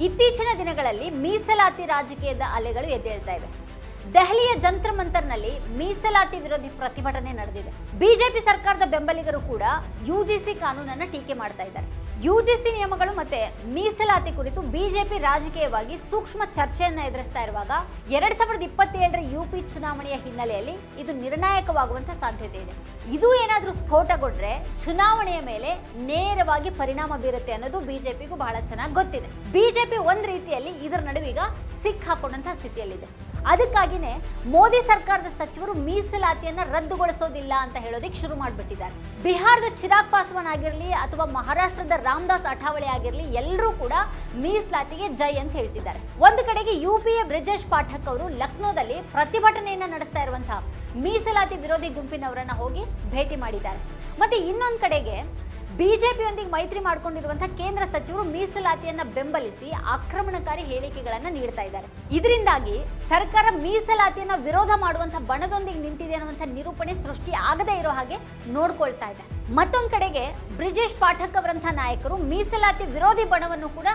ಇತ್ತೀಚಿನ ದಿನಗಳಲ್ಲಿ ಮೀಸಲಾತಿ ರಾಜಕೀಯದ ಅಲೆಗಳು ಎದ್ದೇಳ್ತಾ ಇವೆ. ದೆಹಲಿಯ ಜಂತರ್ ಮಂತರ್ನಲ್ಲಿ ಮೀಸಲಾತಿ ವಿರೋಧಿ ಪ್ರತಿಭಟನೆ ನಡೆದಿದೆ. ಬಿಜೆಪಿ ಸರ್ಕಾರದ ಬೆಂಬಲಿಗರು ಕೂಡ ಯುಜಿಸಿ ಕಾನೂನನ್ನ ಟೀಕೆ ಮಾಡ್ತಾ ಇದ್ದಾರೆ. ಯುಜಿಸಿ ನಿಯಮಗಳು ಮತ್ತೆ ಮೀಸಲಾತಿ ಕುರಿತು ಬಿಜೆಪಿ ರಾಜಕೀಯವಾಗಿ ಸೂಕ್ಷ್ಮ ಚರ್ಚೆಯನ್ನ ಎದುರಿಸ್ತಾ ಇರುವಾಗ 2027ರ ಯುಪಿ ಚುನಾವಣೆಯ ಹಿನ್ನೆಲೆಯಲ್ಲಿ ಇದು ನಿರ್ಣಾಯಕವಾಗುವಂತ ಸಾಧ್ಯತೆ ಇದೆ. ಇದು ಏನಾದ್ರೂ ಸ್ಫೋಟಗೊಂಡ್ರೆ ಚುನಾವಣೆಯ ಮೇಲೆ ನೇರವಾಗಿ ಪರಿಣಾಮ ಬೀರುತ್ತೆ ಅನ್ನೋದು ಬಿಜೆಪಿಗೂ ಬಹಳ ಚೆನ್ನಾಗಿ ಗೊತ್ತಿದೆ. ಬಿಜೆಪಿ ಒಂದ್ ರೀತಿಯಲ್ಲಿ ಇದರ ನಡುವೀಗ ಸಿಕ್ ಹಾಕೊಂಡಂತಹ ಸ್ಥಿತಿಯಲ್ಲಿದೆ. ಅದಕ್ಕಾಗಿನೇ ಮೋದಿ ಸರ್ಕಾರದ ಸಚಿವರು ಮೀಸಲಾತಿಯನ್ನ ರದ್ದುಗೊಳಿಸೋದಿಲ್ಲ ಅಂತ ಹೇಳೋದಕ್ಕೆ ಶುರು ಮಾಡಿಬಿಟ್ಟಿದ್ದಾರೆ. ಬಿಹಾರದ ಚಿರಾಗ್ ಪಾಸ್ವಾನ್ ಆಗಿರಲಿ ಅಥವಾ ಮಹಾರಾಷ್ಟ್ರದ ರಾಮದಾಸ್ ಅಠಾವಳೆ ಆಗಿರಲಿ ಎಲ್ಲರೂ ಕೂಡ ಮೀಸಲಾತಿಗೆ ಜೈ ಅಂತ ಹೇಳ್ತಿದ್ದಾರೆ. ಒಂದು ಕಡೆಗೆ ಯುಪಿಯ ಬ್ರಿಜೇಶ್ ಪಾಠಕ್ ಅವರು ಲಕ್ನೋದಲ್ಲಿ ಪ್ರತಿಭಟನೆಯನ್ನ ನಡೆಸ್ತಾ ಇರುವಂತಹ ಮೀಸಲಾತಿ ವಿರೋಧಿ ಗುಂಪಿನವರನ್ನ ಹೋಗಿ ಭೇಟಿ ಮಾಡಿದ್ದಾರೆ. ಮತ್ತೆ ಇನ್ನೊಂದು ಕಡೆಗೆ ಬಿಜೆಪಿಯೊಂದಿಗೆ ಮೈತ್ರಿ ಮಾಡಿಕೊಂಡಿರುವಂತಹ ಕೇಂದ್ರ ಸಚಿವರು ಮೀಸಲಾತಿಯನ್ನ ಬೆಂಬಲಿಸಿ ಆಕ್ರಮಣಕಾರಿ ಹೇಳಿಕೆಗಳನ್ನ ನೀಡ್ತಾ ಇದ್ದಾರೆ. ಇದರಿಂದಾಗಿ ಸರ್ಕಾರ ಮೀಸಲಾತಿಯನ್ನ ವಿರೋಧ ಮಾಡುವಂತಹ ಬಣದೊಂದಿಗೆ ನಿಂತಿದೆ ಅನ್ನುವಂಥ ನಿರೂಪಣೆ ಸೃಷ್ಟಿ ಆಗದೇ ಇರೋ ಹಾಗೆ ನೋಡ್ಕೊಳ್ತಾ ಇದೆ. ಮತ್ತೊಂದು ಕಡೆಗೆ ಬ್ರಿಜೇಶ್ ಪಾಠಕ್ ಅವರಂತಹ ನಾಯಕರು ಮೀಸಲಾತಿ ವಿರೋಧಿ ಬಣವನ್ನು ಕೂಡ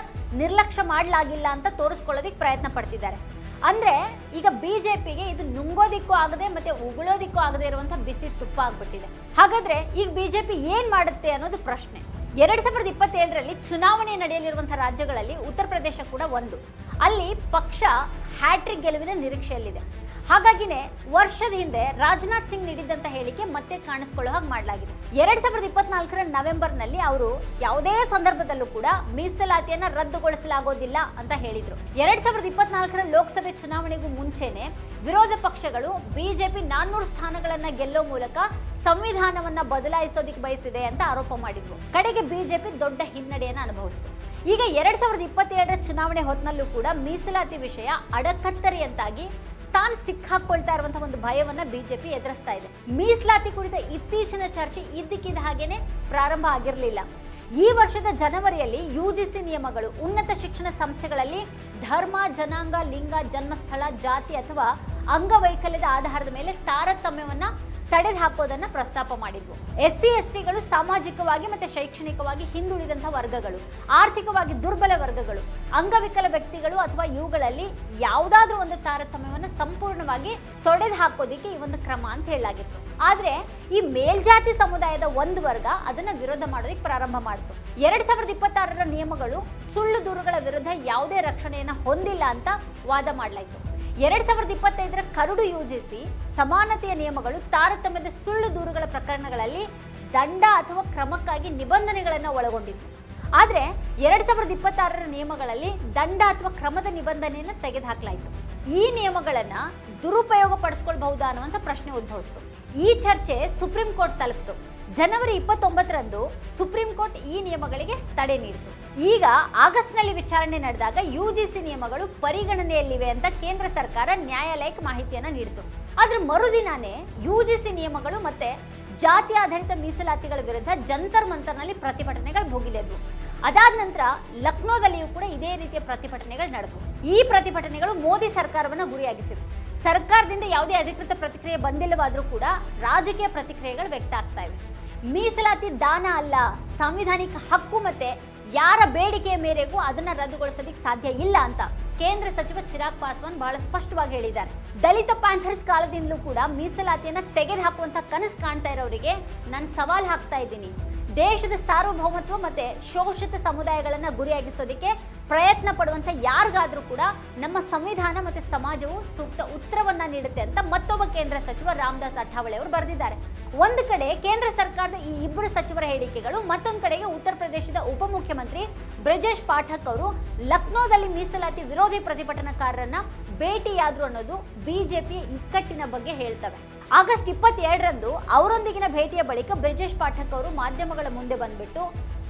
ನಿರ್ಲಕ್ಷ್ಯ ಮಾಡಲಾಗಿಲ್ಲ ಅಂತ ತೋರಿಸ್ಕೊಳ್ಳೋದಿಕ್ಕೆ ಪ್ರಯತ್ನ ಪಡ್ತಿದ್ದಾರೆ. ಅಂದ್ರೆ ಈಗ ಬಿಜೆಪಿಗೆ ಇದು ನುಂಗೋದಿಕ್ಕೂ ಆಗದೆ ಮತ್ತೆ ಉಗುಳೋದಿಕ್ಕೂ ಆಗದೆ ಇರುವಂತಹ ಬಿಸಿ ತುಪ್ಪ ಆಗ್ಬಿಟ್ಟಿದೆ. ಹಾಗಾದ್ರೆ ಈಗ ಬಿಜೆಪಿ ಏನ್ ಮಾಡುತ್ತೆ ಅನ್ನೋದು ಪ್ರಶ್ನೆ. 2027ರಲ್ಲಿ ಚುನಾವಣೆ ನಡೆಯಲಿರುವಂತಹ ರಾಜ್ಯಗಳಲ್ಲಿ ಉತ್ತರ ಪ್ರದೇಶ ಕೂಡ ಒಂದು. ಅಲ್ಲಿ ಪಕ್ಷ ಹ್ಯಾಟ್ರಿಕ್ ಗೆಲುವಿನ ನಿರೀಕ್ಷೆಯಲ್ಲಿದೆ. ಹಾಗಾಗಿನೇ ವರ್ಷದ ಹಿಂದೆ ರಾಜನಾಥ್ ಸಿಂಗ್ ನೀಡಿದಂತ ಹೇಳಿಕೆ ಮತ್ತೆ ಕಾಣಿಸ್ಕೊಳ್ಳೋ ಹಾಗೆ ಮಾಡಲಾಗಿದೆ. 2024ರ ನವೆಂಬರ್ನಲ್ಲಿ ಅವರು ಯಾವುದೇ ಸಂದರ್ಭದಲ್ಲೂ ಕೂಡ ಮೀಸಲಾತಿಯನ್ನ ರದ್ದುಗೊಳಿಸಲಾಗೋದಿಲ್ಲ ಅಂತ ಹೇಳಿದ್ರು. 2024ರ ಲೋಕಸಭೆ ಚುನಾವಣೆಗೂ ಮುಂಚೆನೆ ವಿರೋಧ ಪಕ್ಷಗಳು ಬಿಜೆಪಿ 400 ಸ್ಥಾನಗಳನ್ನ ಗೆಲ್ಲೋ ಮೂಲಕ ಸಂವಿಧಾನವನ್ನ ಬದಲಾಯಿಸೋದಿಕ್ಕೆ ಬಯಸಿದೆ ಅಂತ ಆರೋಪ ಮಾಡಿದ್ರು. ಕಡೆಗೆ ಬಿಜೆಪಿ ದೊಡ್ಡ ಹಿನ್ನಡೆಯನ್ನು ಅನುಭವಿಸಿತು. ಈಗ 2027ರ ಚುನಾವಣೆ ಹೊತ್ತಿನಲ್ಲೂ ಕೂಡ ಮೀಸಲಾತಿ ವಿಷಯ ಅಡಕತ್ತರಿಯಂತಾಗಿ ತಾನು ಸಿಕ್ಕಾಕೊಳ್ತಾ ಇರುವಂತಹ ಒಂದು ಭಯವನ್ನ ಬಿಜೆಪಿ ಎದುರಿಸ್ತಾ ಇದೆ. ಮೀಸಲಾತಿ ಕುರಿತ ಇತ್ತೀಚಿನ ಚರ್ಚೆ ಇದ್ದಕ್ಕಿದ್ದ ಹಾಗೇನೆ ಪ್ರಾರಂಭ ಆಗಿರಲಿಲ್ಲ. ಈ ವರ್ಷದ ಜನವರಿಯಲ್ಲಿ ಯುಜಿಸಿ ನಿಯಮಗಳು ಉನ್ನತ ಶಿಕ್ಷಣ ಸಂಸ್ಥೆಗಳಲ್ಲಿ ಧರ್ಮ, ಜನಾಂಗ, ಲಿಂಗ, ಜನ್ಮಸ್ಥಳ, ಜಾತಿ ಅಥವಾ ಅಂಗವೈಕಲ್ಯದ ಆಧಾರದ ಮೇಲೆ ತಾರತಮ್ಯವನ್ನ ತಡೆದು ಹಾಕೋದನ್ನ ಪ್ರಸ್ತಾಪ ಮಾಡಿದ್ವು. SC STಗಳು ಸಾಮಾಜಿಕವಾಗಿ ಮತ್ತೆ ಶೈಕ್ಷಣಿಕವಾಗಿ ಹಿಂದುಳಿದಂತಹ ವರ್ಗಗಳು, ಆರ್ಥಿಕವಾಗಿ ದುರ್ಬಲ ವರ್ಗಗಳು, ಅಂಗವಿಕಲ ವ್ಯಕ್ತಿಗಳು ಅಥವಾ ಇವುಗಳಲ್ಲಿ ಯಾವುದಾದ್ರೂ ಒಂದು ತಾರತಮ್ಯವನ್ನು ಸಂಪೂರ್ಣವಾಗಿ ತೊಡೆದು ಹಾಕೋದಿಕ್ಕೆ ಈ ಒಂದು ಕ್ರಮ ಅಂತ ಹೇಳಲಾಗಿತ್ತು. ಆದ್ರೆ ಈ ಮೇಲ್ಜಾತಿ ಸಮುದಾಯದ ಒಂದು ವರ್ಗ ಅದನ್ನ ವಿರೋಧ ಮಾಡೋದಕ್ಕೆ ಪ್ರಾರಂಭ ಮಾಡಿತು. 2026ರ ನಿಯಮಗಳು ಸುಳ್ಳು ದೂರುಗಳ ವಿರುದ್ಧ ಯಾವುದೇ ರಕ್ಷಣೆಯನ್ನ ಹೊಂದಿಲ್ಲ ಅಂತ ವಾದ ಮಾಡಲಾಯಿತು. 2025ರ ಕರಡು ಯುಜಿಸಿ ಸಮಾನತೆಯ ನಿಯಮಗಳು ತಾರತಮ್ಯದ ಸುಳ್ಳು ದೂರುಗಳ ಪ್ರಕರಣಗಳಲ್ಲಿ ದಂಡ ಅಥವಾ ಕ್ರಮಕ್ಕಾಗಿ ನಿಬಂಧನೆಗಳನ್ನು ಒಳಗೊಂಡಿತ್ತು. ಆದರೆ 2026ರ ನಿಯಮಗಳಲ್ಲಿ ದಂಡ ಅಥವಾ ಕ್ರಮದ ನಿಬಂಧನೆಯನ್ನು ತೆಗೆದುಹಾಕಲಾಯಿತು. ಈ ನಿಯಮಗಳನ್ನ ದುರುಪಯೋಗ ಪಡಿಸ್ಕೊಳ್ಬಹುದಾ ಅನ್ನುವಂಥ ಪ್ರಶ್ನೆ ಉದ್ಭವಿಸಿತು. ಈ ಚರ್ಚೆ ಸುಪ್ರೀಂ ಕೋರ್ಟ್ ತಲುಪಿತು. ಜನವರಿ 29ರಂದು ಸುಪ್ರೀಂ ಕೋರ್ಟ್ ಈ ನಿಯಮಗಳಿಗೆ ತಡೆ ನೀಡಿತು. ಈಗ ಆಗಸ್ಟ್ನಲ್ಲಿ ವಿಚಾರಣೆ ನಡೆದಾಗ ಯುಜಿಸಿ ನಿಯಮಗಳು ಪರಿಗಣನೆಯಲ್ಲಿವೆ ಅಂತ ಕೇಂದ್ರ ಸರ್ಕಾರ ನ್ಯಾಯಾಲಯಕ್ಕೆ ಮಾಹಿತಿಯನ್ನ ನೀಡಿತು. ಆದ್ರೆ ಮರುದಿನಾನೇ ಯುಜಿಸಿ ನಿಯಮಗಳು ಮತ್ತೆ ಜಾತಿ ಆಧಾರಿತ ಮೀಸಲಾತಿಗಳ ವಿರುದ್ಧ ಜಂತರ್ ಮಂತರ್ನಲ್ಲಿ ಪ್ರತಿಭಟನೆಗಳು ಭುಗಿಲೆದ್ವು. ಅದಾದ ನಂತರ ಲಕ್ನೋದಲ್ಲಿಯೂ ಕೂಡ ಇದೇ ರೀತಿಯ ಪ್ರತಿಭಟನೆಗಳು ನಡೆದವು. ಈ ಪ್ರತಿಭಟನೆಗಳು ಮೋದಿ ಸರ್ಕಾರವನ್ನು ಗುರಿಯಾಗಿಸಿವೆ. ಸರ್ಕಾರದಿಂದ ಯಾವುದೇ ಅಧಿಕೃತ ಪ್ರತಿಕ್ರಿಯೆ ಬಂದಿಲ್ಲವಾದರೂ ಕೂಡ ರಾಜಕೀಯ ಪ್ರತಿಕ್ರಿಯೆಗಳು ವ್ಯಕ್ತ ಆಗ್ತಾ ಇವೆ. ಮೀಸಲಾತಿ ದಾನ ಅಲ್ಲ, ಸಾಂವಿಧಾನಿಕ ಹಕ್ಕು ಮತ್ತೆ ಯಾರ ಬೇಡಿಕೆಯ ಮೇರೆಗೂ ಅದನ್ನ ರದ್ದುಗೊಳಿಸೋದಕ್ಕೆ ಸಾಧ್ಯ ಇಲ್ಲ ಅಂತ ಕೇಂದ್ರ ಸಚಿವ ಚಿರಾಗ್ ಪಾಸ್ವಾನ್ ಬಹಳ ಸ್ಪಷ್ಟವಾಗಿ ಹೇಳಿದ್ದಾರೆ. ದಲಿತ ಪ್ಯಾಂಥರ್ಸ್ ಕಾಲದಿಂದಲೂ ಕೂಡ ಮೀಸಲಾತಿಯನ್ನ ತೆಗೆದುಹಾಕುವಂತ ಕನಸು ಕಾಣ್ತಾ ಇರೋರಿಗೆ ನಾನು ಸವಾಲ್ ಹಾಕ್ತಾ ಇದ್ದೀನಿ. ದೇಶದ ಸಾರ್ವಭೌಮತ್ವ ಮತ್ತೆ ಶೋಷಿತ ಸಮುದಾಯಗಳನ್ನ ಗುರಿಯಾಗಿಸೋದಕ್ಕೆ ಪ್ರಯತ್ನ ಪಡುವಂತ ಯಾರಿಗಾದ್ರೂ ಕೂಡ ನಮ್ಮ ಸಂವಿಧಾನ ಮತ್ತೆ ಸಮಾಜವು ಸೂಕ್ತ ಉತ್ತರವನ್ನ ನೀಡುತ್ತೆ ಅಂತ ಮತ್ತೊಬ್ಬ ಕೇಂದ್ರ ಸಚಿವ ರಾಮದಾಸ್ ಅಠಾವಳೆ ಅವರು ಬರೆದಿದ್ದಾರೆ. ಒಂದು ಕಡೆ ಕೇಂದ್ರ ಸರ್ಕಾರದ ಈ ಇಬ್ಬರು ಸಚಿವರ ಹೇಳಿಕೆಗಳು, ಮತ್ತೊಂದು ಕಡೆಗೆ ಉತ್ತರ ಪ್ರದೇಶದ ಉಪಮುಖ್ಯಮಂತ್ರಿ ಬ್ರಿಜೇಶ್ ಪಾಠಕ್ ಅವರು ಲಕ್ನೋದಲ್ಲಿ ಮೀಸಲಾತಿ ವಿರೋಧಿ ಪ್ರತಿಭಟನಾಕಾರರನ್ನ ಭೇಟಿಯಾದ್ರು ಅನ್ನೋದು ಬಿಜೆಪಿಯ ಇಕ್ಕಟ್ಟಿನ ಬಗ್ಗೆ ಹೇಳ್ತವೆ. ಆಗಸ್ಟ್ 22ರಂದು ಅವರೊಂದಿಗಿನ ಭೇಟಿಯ ಬಳಿಕ ಬ್ರಿಜೇಶ್ ಪಾಠಕ್ ಅವರು ಮಾಧ್ಯಮಗಳ ಮುಂದೆ ಬಂದ್ಬಿಟ್ಟು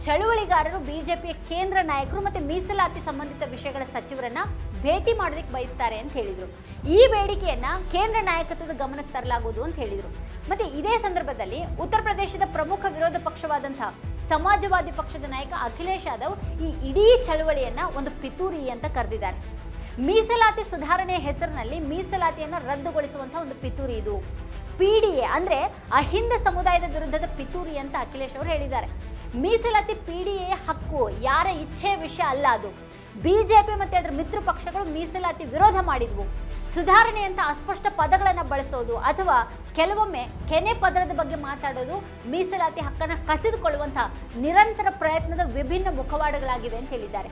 ಚಳುವಳಿಗಾರರು ಬಿಜೆಪಿಯ ಕೇಂದ್ರ ನಾಯಕರು ಮತ್ತೆ ಮೀಸಲಾತಿ ಸಂಬಂಧಿತ ವಿಷಯಗಳ ಸಚಿವರನ್ನ ಭೇಟಿ ಮಾಡೋದಕ್ಕೆ ಬಯಸ್ತಾರೆ ಅಂತ ಹೇಳಿದ್ರು. ಈ ಬೇಡಿಕೆಯನ್ನ ಕೇಂದ್ರ ನಾಯಕತ್ವದ ಗಮನಕ್ಕೆ ತರಲಾಗುವುದು ಅಂತ ಹೇಳಿದ್ರು. ಮತ್ತೆ ಇದೇ ಸಂದರ್ಭದಲ್ಲಿ ಉತ್ತರ ಪ್ರದೇಶದ ಪ್ರಮುಖ ವಿರೋಧ ಪಕ್ಷವಾದಂತಹ ಸಮಾಜವಾದಿ ಪಕ್ಷದ ನಾಯಕ ಅಖಿಲೇಶ್ ಯಾದವ್ ಈ ಇಡೀ ಚಳುವಳಿಯನ್ನ ಒಂದು ಪಿತೂರಿ ಅಂತ ಕರೆದಿದ್ದಾರೆ. ಮೀಸಲಾತಿ ಸುಧಾರಣೆಯ ಹೆಸರಿನಲ್ಲಿ ಮೀಸಲಾತಿಯನ್ನ ರದ್ದುಗೊಳಿಸುವಂತಹ ಒಂದು ಪಿತೂರಿ ಇದು. PDA ಅಂದ್ರೆ ಅಹಿಂದ ಸಮುದಾಯದ ವಿರುದ್ಧದ ಪಿತೂರಿ ಅಂತ ಅಖಿಲೇಶ್ ಅವರು ಹೇಳಿದ್ದಾರೆ. ಮೀಸಲಾತಿ PDA ಹಕ್ಕು, ಯಾರ ಇಚ್ಛೆಯ ವಿಷಯ ಅಲ್ಲ ಅದು. ಬಿಜೆಪಿ ಮತ್ತೆ ಅದರ ಮಿತ್ರ ಪಕ್ಷಗಳು ಮೀಸಲಾತಿ ವಿರೋಧ ಮಾಡಿದ್ವು. ಸುಧಾರಣೆ ಅಂತ ಅಸ್ಪಷ್ಟ ಪದಗಳನ್ನು ಬಳಸೋದು ಅಥವಾ ಕೆಲವೊಮ್ಮೆ ಕೆನೆ ಪದರದ ಬಗ್ಗೆ ಮಾತಾಡೋದು ಮೀಸಲಾತಿ ಹಕ್ಕನ್ನು ಕಸಿದುಕೊಳ್ಳುವಂತಹ ನಿರಂತರ ಪ್ರಯತ್ನದ ವಿಭಿನ್ನ ಮುಖವಾಡಗಳಾಗಿವೆ ಅಂತ ಹೇಳಿದ್ದಾರೆ.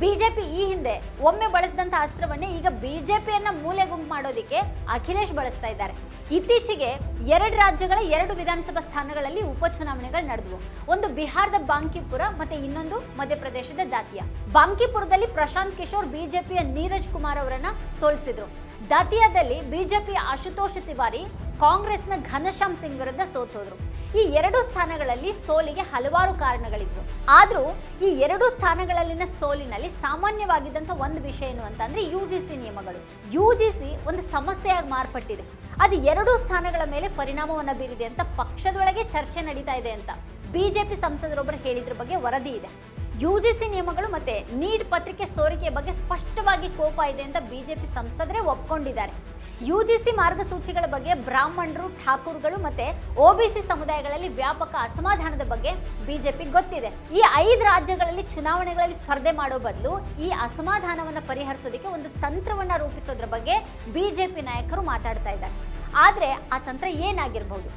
ಬಿಜೆಪಿ ಈ ಹಿಂದೆ ಒಮ್ಮೆ ಬಳಸಿದಂಥ ಅಸ್ತ್ರವನ್ನೇ ಈಗ ಬಿಜೆಪಿಯನ್ನ ಮೂಲೆ ಗುಂಪು ಮಾಡೋದಕ್ಕೆ ಅಖಿಲೇಶ್ ಬಳಸ್ತಾ ಇದ್ದಾರೆ. ಇತ್ತೀಚೆಗೆ 2 ರಾಜ್ಯಗಳ 2 ವಿಧಾನಸಭಾ ಸ್ಥಾನಗಳಲ್ಲಿ ಉಪಚುನಾವಣೆಗಳು ನಡೆದವು. ಒಂದು ಬಿಹಾರದ ಬಾಂಕಿಪುರ ಮತ್ತೆ ಇನ್ನೊಂದು ಮಧ್ಯಪ್ರದೇಶದ ದಾತಿಯಾ. ಬಾಂಕಿಪುರದಲ್ಲಿ ಪ್ರಶಾಂತ್ ಕಿಶೋರ್ ಬಿಜೆಪಿಯ ನೀರಜ್ ಕುಮಾರ್ ಅವರನ್ನ ಸೋಲಿಸಿದ್ರು. ದಾತಿಯಾದಲ್ಲಿ ಬಿಜೆಪಿಯ ಆಶುತೋಷ್ ತಿವಾರಿ ಕಾಂಗ್ರೆಸ್ನ ಘನಶ್ಯಾಮ್ ಸಿಂಗ್ ವಿರುದ್ಧ ಸೋತೋದ್ರು. ಈ 2 ಸ್ಥಾನಗಳಲ್ಲಿ ಸೋಲಿಗೆ ಹಲವಾರು ಕಾರಣಗಳಿದ್ವು. ಆದರೂ ಈ 2 ಸ್ಥಾನಗಳಲ್ಲಿನ ಸೋಲಿನಲ್ಲಿ ಸಾಮಾನ್ಯವಾಗಿದ್ದಂಥ ಒಂದು ವಿಷಯ ಏನು ಅಂತಂದ್ರೆ ಯುಜಿಸಿ ನಿಯಮಗಳು. ಯುಜಿಸಿ ಒಂದು ಸಮಸ್ಯೆಯಾಗಿ ಮಾರ್ಪಟ್ಟಿದೆ. ಅದು 2 ಸ್ಥಾನಗಳ ಮೇಲೆ ಪರಿಣಾಮವನ್ನು ಬೀರಿದೆ ಅಂತ ಪಕ್ಷದೊಳಗೆ ಚರ್ಚೆ ನಡೀತಾ ಇದೆ ಅಂತ ಬಿಜೆಪಿ ಸಂಸದರೊಬ್ಬರು ಹೇಳಿದ್ರ ಬಗ್ಗೆ ವರದಿ ಇದೆ. ಯುಜಿಸಿ ನಿಯಮಗಳು ಮತ್ತೆ ನೀಟ್ ಪತ್ರಿಕೆ ಸೋರಿಕೆಯ ಬಗ್ಗೆ ಸ್ಪಷ್ಟವಾಗಿ ಕೋಪ ಇದೆ ಅಂತ ಬಿಜೆಪಿ ಸಂಸದರೇ ಒಪ್ಕೊಂಡಿದ್ದಾರೆ. ಯುಜಿಸಿ ಮಾರ್ಗಸೂಚಿಗಳ ಬಗ್ಗೆ ಬ್ರಾಹ್ಮಣರು, ಠಾಕೂರ್ಗಳು ಮತ್ತೆ ಒಬಿಸಿ ಸಮುದಾಯಗಳಲ್ಲಿ ವ್ಯಾಪಕ ಅಸಮಾಧಾನದ ಬಗ್ಗೆ ಬಿಜೆಪಿ ಗೊತ್ತಿದೆ. ಈ 5 ರಾಜ್ಯಗಳಲ್ಲಿ ಚುನಾವಣೆಗಳಲ್ಲಿ ಸ್ಪರ್ಧೆ ಮಾಡೋ ಬದಲು ಈ ಅಸಮಾಧಾನವನ್ನು ಪರಿಹರಿಸೋದಕ್ಕೆ ಒಂದು ತಂತ್ರವನ್ನ ರೂಪಿಸೋದ್ರ ಬಗ್ಗೆ ಬಿಜೆಪಿ ನಾಯಕರು ಮಾತಾಡ್ತಾ ಇದ್ದಾರೆ. ಆದ್ರೆ ಆ ತಂತ್ರ ಏನಾಗಿರಬಹುದು?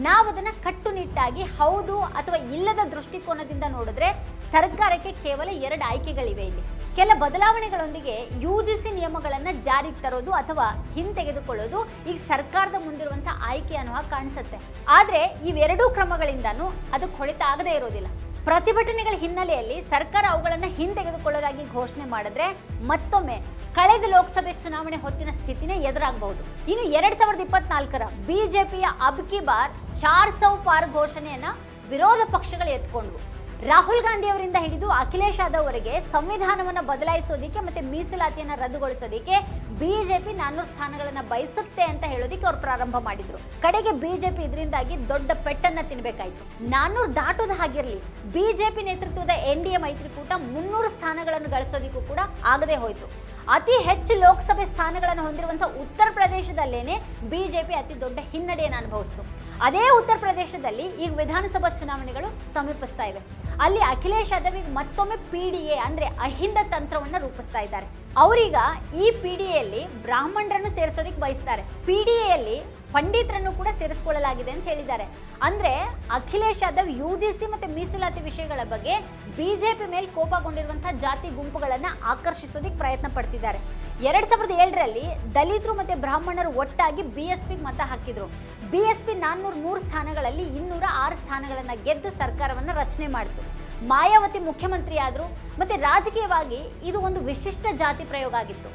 ನಾವು ಅದನ್ನ ಕಟ್ಟುನಿಟ್ಟಾಗಿ ಹೌದು ಅಥವಾ ಇಲ್ಲದ ದೃಷ್ಟಿಕೋನದಿಂದ ನೋಡಿದ್ರೆ ಸರ್ಕಾರಕ್ಕೆ ಕೇವಲ 2 ಆಯ್ಕೆಗಳಿವೆ. ಇಲ್ಲಿ ಕೆಲ ಬದಲಾವಣೆಗಳೊಂದಿಗೆ ಯುಜಿಸಿ ನಿಯಮಗಳನ್ನು ಜಾರಿಗೆ ತರೋದು ಅಥವಾ ಹಿಂತೆಗೆದುಕೊಳ್ಳೋದು ಈಗ ಸರ್ಕಾರದ ಮುಂದಿರುವಂತಹ ಆಯ್ಕೆ ಅನ್ನೋ ಕಾಣಿಸುತ್ತೆ. ಆದ್ರೆ ಇವೆರಡೂ ಕ್ರಮಗಳಿಂದನೂ ಅದಕ್ಕೆ ಹೊಡೆತ ಆಗದೇ ಇರೋದಿಲ್ಲ. ಪ್ರತಿಭಟನೆಗಳ ಹಿನ್ನೆಲೆಯಲ್ಲಿ ಸರ್ಕಾರ ಅವುಗಳನ್ನು ಹಿಂತೆಗೆದುಕೊಳ್ಳೋದಾಗಿ ಘೋಷಣೆ ಮಾಡಿದ್ರೆ ಮತ್ತೊಮ್ಮೆ ಕಳೆದ ಲೋಕಸಭೆ ಚುನಾವಣೆ ಹೊತ್ತಿನ ಸ್ಥಿತಿನೇ ಎದುರಾಗಬಹುದು. ಇನ್ನು 2024ರ ಬಿಜೆಪಿಯ ಅಬ್ ಕಿ ಬಾರ್ 400 ಪಾರ್ ಘೋಷಣೆಯನ್ನ ವಿರೋಧ ಪಕ್ಷಗಳು ಎತ್ಕೊಂಡ್ವು. ರಾಹುಲ್ ಗಾಂಧಿ ಅವರಿಂದ ಹಿಡಿದು ಅಖಿಲೇಶ್ ಯಾದವ್ ಅವರಿಗೆ ಸಂವಿಧಾನವನ್ನು ಬದಲಾಯಿಸೋದಕ್ಕೆ ಮತ್ತೆ ಮೀಸಲಾತಿಯನ್ನು ರದ್ದುಗೊಳಿಸೋದಕ್ಕೆ ಬಿಜೆಪಿ 400 ಸ್ಥಾನಗಳನ್ನು ಬಯಸುತ್ತೆ ಅಂತ ಹೇಳೋದಕ್ಕೆ ಅವ್ರು ಪ್ರಾರಂಭ ಮಾಡಿದ್ರು. ಕಡೆಗೆ ಬಿಜೆಪಿ ಇದರಿಂದಾಗಿ ದೊಡ್ಡ ಪೆಟ್ಟನ್ನ ತಿನ್ಬೇಕಾಯ್ತು. 400 ದಾಟೋದು ಹಾಗಿರ್ಲಿ, ಬಿಜೆಪಿ ನೇತೃತ್ವದ ಎನ್ಡಿಎ ಮೈತ್ರಿಕೂಟ 300 ಸ್ಥಾನಗಳನ್ನು ಗಳಿಸೋದಕ್ಕೂ ಕೂಡ ಆಗದೆ ಹೋಯ್ತು. ಅತಿ ಹೆಚ್ಚು ಲೋಕಸಭೆ ಸ್ಥಾನಗಳನ್ನು ಹೊಂದಿರುವಂತಹ ಉತ್ತರ ಪ್ರದೇಶದಲ್ಲೇನೆ ಬಿಜೆಪಿ ಅತಿ ದೊಡ್ಡ ಹಿನ್ನಡೆಯನ್ನು ಅನುಭವಿಸಿತು. ಅದೇ ಉತ್ತರ ಪ್ರದೇಶದಲ್ಲಿ ಈಗ ವಿಧಾನಸಭಾ ಚುನಾವಣೆಗಳು ಸಮೀಪಿಸ್ತಾ ಇವೆ. ಅಲ್ಲಿ ಅಖಿಲೇಶ್ ಯಾದವ್ ಮತ್ತೊಮ್ಮೆ ಪಿಡಿಎ ಅಂದ್ರೆ ಅಹಿಂದ ತಂತ್ರವನ್ನ ರೂಪಿಸ್ತಾ ಇದ್ದಾರೆ. ಅವರೀಗ ಈ ಪಿಡಿಎಯಲ್ಲಿ ಬ್ರಾಹ್ಮಣರನ್ನು ಸೇರಿಸೋದಕ್ಕೆ ಬಯಸ್ತಾರೆ. ಪಿಡಿಎಯಲ್ಲಿ ಪಂಡಿತರನ್ನು ಕೂಡ ಸೇರಿಸಿಕೊಳ್ಳಲಾಗಿದೆ ಅಂತ ಹೇಳಿದ್ದಾರೆ. ಅಂದ್ರೆ ಅಖಿಲೇಶ್ ಯಾದವ್ ಯುಜಿಸಿ ಮತ್ತೆ ಮೀಸಲಾತಿ ವಿಷಯಗಳ ಬಗ್ಗೆ ಬಿಜೆಪಿ ಮೇಲೆ ಕೋಪಗೊಂಡಿರುವಂತಹ ಜಾತಿ ಗುಂಪುಗಳನ್ನ ಆಕರ್ಷಿಸೋದಕ್ಕೆ ಪ್ರಯತ್ನ ಪಡ್ತಿದ್ದಾರೆ. 2007ರಲ್ಲಿ ದಲಿತರು ಮತ್ತೆ ಬ್ರಾಹ್ಮಣರು ಒಟ್ಟಾಗಿ ಬಿಎಸ್ಪಿಗೆ ಮತ ಹಾಕಿದ್ರು. ಬಿಎಸ್ಪಿ 403 ಸ್ಥಾನಗಳಲ್ಲಿ 206 ಸ್ಥಾನಗಳನ್ನ ಗೆದ್ದು ಸರ್ಕಾರವನ್ನ ರಚನೆ ಮಾಡಿತು. ಮಾಯಾವತಿ ಮುಖ್ಯಮಂತ್ರಿ ಆದ್ರು. ಮತ್ತೆ ರಾಜಕೀಯವಾಗಿ ಇದು ಒಂದು ವಿಶಿಷ್ಟ ಜಾತಿ ಪ್ರಯೋಗ ಆಗಿತ್ತು.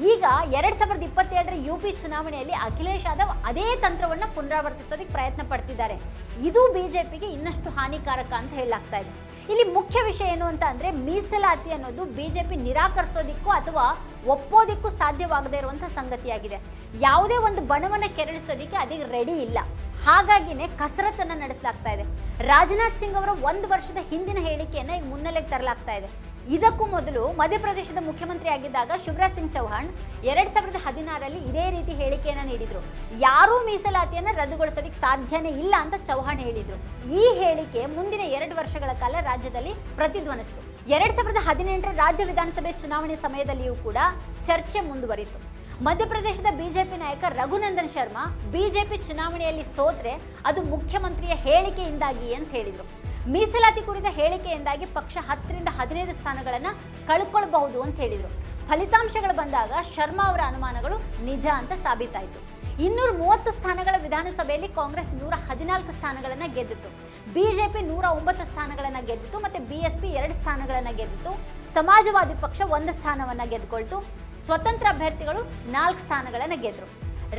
ಈಗ 2027ರ ಯುಪಿ ಚುನಾವಣೆಯಲ್ಲಿ ಅಖಿಲೇಶ್ ಯಾದವ್ ಅದೇ ತಂತ್ರವನ್ನ ಪುನರಾವರ್ತಿಸೋದಕ್ಕೆ ಪ್ರಯತ್ನ ಪಡ್ತಿದ್ದಾರೆ. ಇದು ಬಿಜೆಪಿಗೆ ಇನ್ನಷ್ಟು ಹಾನಿಕಾರಕ ಅಂತ ಹೇಳಲಾಗ್ತಾ ಇದೆ. ಇಲ್ಲಿ ಮುಖ್ಯ ವಿಷಯ ಏನು ಅಂತ ಅಂದ್ರೆ ಮೀಸಲಾತಿ ಅನ್ನೋದು ಬಿಜೆಪಿ ನಿರಾಕರಿಸೋದಿಕ್ಕೂ ಅಥವಾ ಒಪ್ಪೋದಿಕ್ಕೂ ಸಾಧ್ಯವಾಗದೇ ಇರುವಂತಹ ಸಂಗತಿಯಾಗಿದೆ. ಯಾವುದೇ ಒಂದು ಬಣವನ್ನ ಕೆರಳಿಸೋದಿಕ್ಕೆ ಅದಕ್ಕೆ ರೆಡಿ ಇಲ್ಲ. ಹಾಗಾಗಿನೇ ಕಸರತ್ತನ್ನ ನಡೆಸಲಾಗ್ತಾ ಇದೆ. ರಾಜನಾಥ್ ಸಿಂಗ್ ಅವರ 1 ವರ್ಷದ ಹಿಂದಿನ ಹೇಳಿಕೆಯನ್ನ ಈಗ ಮುನ್ನೆಲೆಗೆ ತರಲಾಗ್ತಾ ಇದೆ. ಇದಕ್ಕೂ ಮೊದಲು ಮಧ್ಯಪ್ರದೇಶದ ಮುಖ್ಯಮಂತ್ರಿ ಆಗಿದ್ದಾಗ ಶಿವರಾಜ್ ಸಿಂಗ್ ಚೌಹಾಣ್ 2016ರಲ್ಲಿ ಇದೇ ರೀತಿ ಹೇಳಿಕೆಯನ್ನ ನೀಡಿದ್ರು. ಯಾರೂ ಮೀಸಲಾತಿಯನ್ನ ರದ್ದುಗೊಳಿಸೋದಕ್ಕೆ ಸಾಧ್ಯನೇ ಇಲ್ಲ ಅಂತ ಚೌಹಾಣ್ ಹೇಳಿದ್ರು. ಈ ಹೇಳಿಕೆ ಮುಂದಿನ 2 ವರ್ಷಗಳ ಕಾಲ ರಾಜ್ಯದಲ್ಲಿ ಪ್ರತಿಧ್ವನಿಸಿತು. 2018ರ ರಾಜ್ಯ ವಿಧಾನಸಭೆ ಚುನಾವಣೆ ಸಮಯದಲ್ಲಿಯೂ ಕೂಡ ಚರ್ಚೆ ಮುಂದುವರಿತು. ಮಧ್ಯಪ್ರದೇಶದ ಬಿಜೆಪಿ ನಾಯಕ ರಘುನಂದನ್ ಶರ್ಮಾ ಬಿಜೆಪಿ ಚುನಾವಣೆಯಲ್ಲಿ ಸೋತ್ರೆ ಅದು ಮುಖ್ಯಮಂತ್ರಿಯ ಹೇಳಿಕೆಯಿಂದಾಗಿ ಅಂತ ಹೇಳಿದ್ರು. ಮೀಸಲಾತಿ ಕುರಿತ ಹೇಳಿಕೆಯಿಂದಾಗಿ ಪಕ್ಷ 10ರಿಂದ 15 ಸ್ಥಾನಗಳನ್ನು ಕಳ್ಕೊಳ್ಬಹುದು ಅಂತ ಹೇಳಿದರು. ಫಲಿತಾಂಶಗಳು ಬಂದಾಗ ಶರ್ಮಾ ಅವರ ಅನುಮಾನಗಳು ನಿಜ ಅಂತ ಸಾಬೀತಾಯಿತು. 230 ಸ್ಥಾನಗಳ ವಿಧಾನಸಭೆಯಲ್ಲಿ ಕಾಂಗ್ರೆಸ್ 114 ಸ್ಥಾನಗಳನ್ನು ಗೆದ್ದಿತ್ತು. ಬಿಜೆಪಿ 109 ಸ್ಥಾನಗಳನ್ನು ಗೆದ್ದಿತ್ತು. ಮತ್ತೆ ಬಿಎಸ್ಪಿ 2 ಸ್ಥಾನಗಳನ್ನು ಗೆದ್ದಿತ್ತು. ಸಮಾಜವಾದಿ ಪಕ್ಷ 1 ಸ್ಥಾನವನ್ನು ಗೆದ್ದುಕೊಳ್ತು. ಸ್ವತಂತ್ರ ಅಭ್ಯರ್ಥಿಗಳು 4 ಸ್ಥಾನಗಳನ್ನು ಗೆದ್ದರು.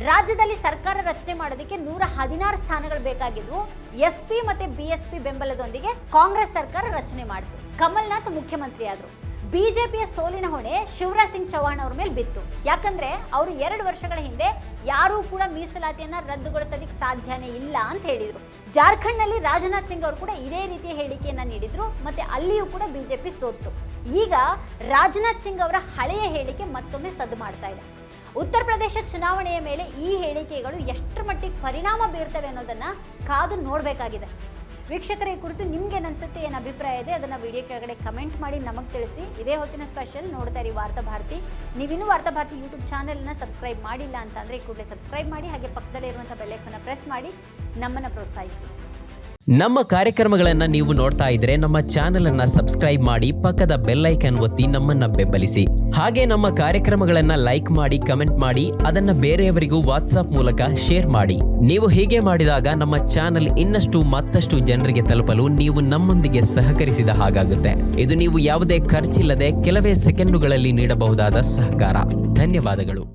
ರಾಜ್ಯದಲ್ಲಿ ಸರ್ಕಾರ ರಚನೆ ಮಾಡೋದಕ್ಕೆ 116 ಸ್ಥಾನಗಳು ಬೇಕಾಗಿದ್ವು. ಎಸ್ಪಿ ಮತ್ತೆ ಬಿಎಸ್ಪಿ ಬೆಂಬಲದೊಂದಿಗೆ ಕಾಂಗ್ರೆಸ್ ಸರ್ಕಾರ ರಚನೆ ಮಾಡಿತು. ಕಮಲ್ನಾಥ್ ಮುಖ್ಯಮಂತ್ರಿ ಆದರು. ಬಿಜೆಪಿಯ ಸೋಲಿನ ಹೊಣೆ ಶಿವರಾಜ್ ಸಿಂಗ್ ಚೌಹಾಣ್ ಅವ್ರ ಮೇಲೆ ಬಿತ್ತು. ಯಾಕಂದ್ರೆ ಅವರು 2 ವರ್ಷಗಳ ಹಿಂದೆ ಯಾರೂ ಕೂಡ ಮೀಸಲಾತಿಯನ್ನ ರದ್ದುಗೊಳಿಸೋದಕ್ಕೆ ಸಾಧ್ಯನೇ ಇಲ್ಲ ಅಂತ ಹೇಳಿದ್ರು. ಜಾರ್ಖಂಡ್ನಲ್ಲಿ ರಾಜನಾಥ್ ಸಿಂಗ್ ಅವರು ಕೂಡ ಇದೇ ರೀತಿಯ ಹೇಳಿಕೆಯನ್ನ ನೀಡಿದ್ರು. ಮತ್ತೆ ಅಲ್ಲಿಯೂ ಕೂಡ ಬಿಜೆಪಿ ಸೋತ್ತು. ಈಗ ರಾಜನಾಥ್ ಸಿಂಗ್ ಅವರ ಹಳೆಯ ಹೇಳಿಕೆ ಮತ್ತೊಮ್ಮೆ ಸದ್ದು ಮಾಡ್ತಾ ಇದೆ. ಉತ್ತರ ಪ್ರದೇಶ ಚುನಾವಣೆಯ ಮೇಲೆ ಈ ಹೇಳಿಕೆಗಳು ಎಷ್ಟರ ಮಟ್ಟಿಗೆ ಪರಿಣಾಮ ಬೀರ್ತವೆ ಅನ್ನೋದನ್ನ ಕಾದು ನೋಡಬೇಕಾಗಿದೆ. ವೀಕ್ಷಕರ ಈ ಕುರಿತು ನಿಮ್ಗೆ ಅನ್ಸುತ್ತೆ, ಏನು ಅಭಿಪ್ರಾಯ ಇದೆ ಅದನ್ನ ವಿಡಿಯೋ ಕೆಳಗಡೆ ಕಮೆಂಟ್ ಮಾಡಿ ನಮಗೆ ತಿಳಿಸಿ. ಇದೇ ಹೊತ್ತಿನ ಸ್ಪೆಷಲ್ ನೋಡ್ತಾ ಇರಿ ವಾರ್ತಾ ಭಾರತಿ. ನೀವಿನ್ನೂ ವಾರ್ತಾ ಭಾರತಿ ಯೂಟ್ಯೂಬ್ ಚಾನೆಲ್ನ ಸಬ್ಸ್ಕ್ರೈಬ್ ಮಾಡಿಲ್ಲ ಅಂತಂದ್ರೆ ಈ ಕೂಡಲೇ ಸಬ್ಸ್ಕ್ರೈಬ್ ಮಾಡಿ, ಹಾಗೆ ಪಕ್ಕದಲ್ಲೇ ಇರುವಂಥ ಬೆಲ್ ಐಕಾನ್ನ ಪ್ರೆಸ್ ಮಾಡಿ ನಮ್ಮನ್ನು ಪ್ರೋತ್ಸಾಹಿಸಿ. ನಮ್ಮ ಕಾರ್ಯಕ್ರಮಗಳನ್ನು ನೀವು ನೋಡ್ತಾ ಇದ್ರೆ ನಮ್ಮ ಚಾನೆಲ್ ಅನ್ನ ಸಬ್ಸ್ಕ್ರೈಬ್ ಮಾಡಿ, ಪಕ್ಕದ ಬೆಲ್ ಐಕಾನ್ ಒತ್ತಿ ನಮ್ಮನ್ನ ಬೆಂಬಲಿಸಿ. ಹಾಗೆ ನಮ್ಮ ಕಾರ್ಯಕ್ರಮಗಳನ್ನ ಲೈಕ್ ಮಾಡಿ, ಕಮೆಂಟ್ ಮಾಡಿ, ಅದನ್ನ ಬೇರೆಯವರಿಗೂ ವಾಟ್ಸ್ಆಪ್ ಮೂಲಕ ಶೇರ್ ಮಾಡಿ. ನೀವು ಹೀಗೆ ಮಾಡಿದಾಗ ನಮ್ಮ ಚಾನೆಲ್ ಇನ್ನಷ್ಟು ಮತ್ತಷ್ಟು ಜನರಿಗೆ ತಲುಪಲು ನೀವು ನಮ್ಮೊಂದಿಗೆ ಸಹಕರಿಸಿದ ಹಾಗಾಗುತ್ತೆ. ಇದು ನೀವು ಯಾವುದೇ ಖರ್ಚಿಲ್ಲದೆ ಕೆಲವೇ ಸೆಕೆಂಡುಗಳಲ್ಲಿ ನೀಡಬಹುದಾದ ಸಹಕಾರ. ಧನ್ಯವಾದಗಳು.